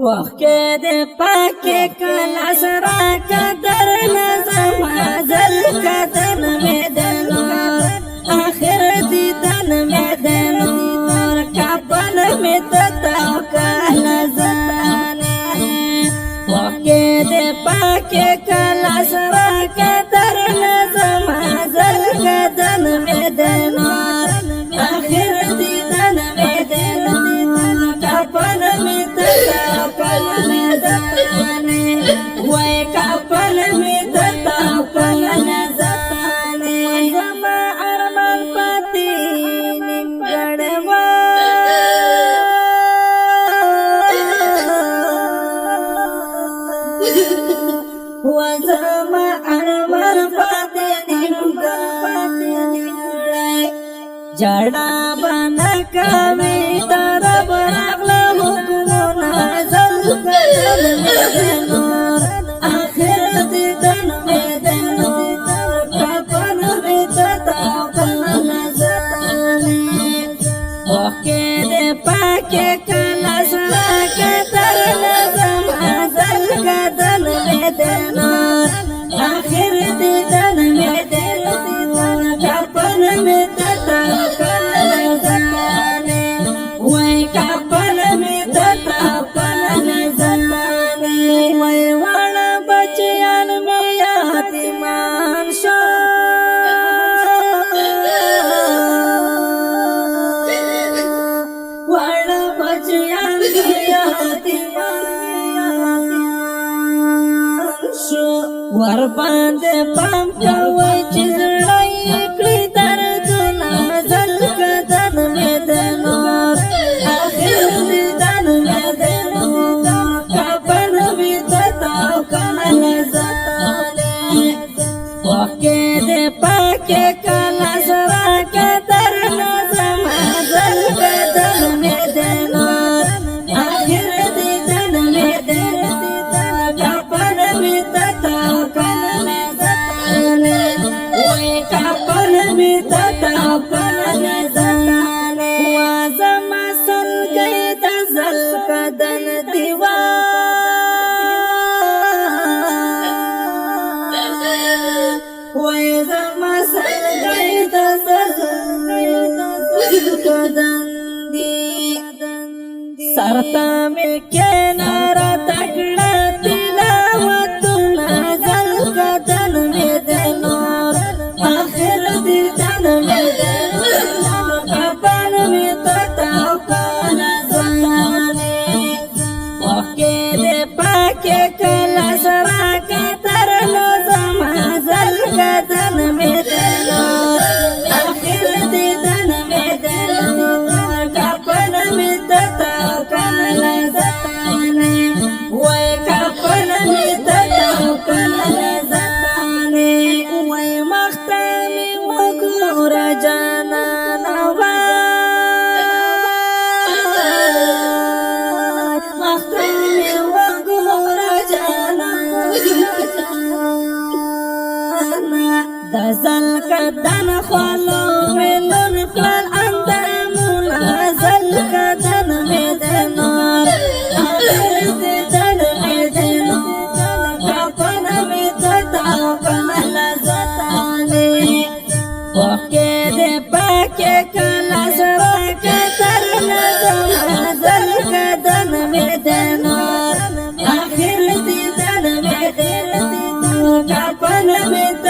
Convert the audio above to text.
وخکې د پاکې کلا سره قدر نظم ازل قدر مې د نور آخر دیدن مې د نور کابل مې د توکل زانې وخکې د پاکې کلا سره قدر نظم ازل قدر مې د نور آخر دیدن مې د نور کابل مې د وای کپل می دتا پل نزتانه زما ارمان پتی نیمګړوا و زما ارمان پتی نیمګړوا جړا باندې کوي تر برغله حکمونه زل کدل نور آخر دیدن میں دنور کپن میں تتاقل زتانے وحکے دے پاکے کلا سراکے تر نظم ازل کدل میں دنور آخر دیدن میں دنور کپن میں تتاقل زتانے وی کپن میں تتاقل زتانے وی بچیان میں یتیمان شو وڑا بچیان میں یتیمان شو ور باندې پام کوي چې زړی کړی دردونه زل کدن مې د نور آخر دیدن مې د نور کفن مې د توکل زتانه وخکې د پاکې کلا سره قدر نظم ازل کدن مې د نور آخر دیدن مې د نور کفن مې د توکل زتانه وای کفن مې د توکل زتانه وازما سلګۍ د زل کدن دیوان وای زما سلګۍ د زل کدن دی سرتا مې کنارا تکړه تلاوتونه زل کدن مې د نور آخر دیدن مې د نور کفن مې د توکل زتانه وخکې د پاکې کلا سره قدر نظم ازل کدن مې د نور آخر دیدن مې د نور کفن مې د توکل زتانه وای کفن مې د توکل زتانه وای مخته مې وګوره جانانه مخته مې وګوره جانانه د زل کدن خلو مې لون کړل اندامونه زل کدن مې د نور آخر دیدن مې د نور کفن مې د توکل زتانه وخکې د پاکې کلا سره قدر نظم ازل کدن مې د نور آخر دیدن مې د نور کفن مې د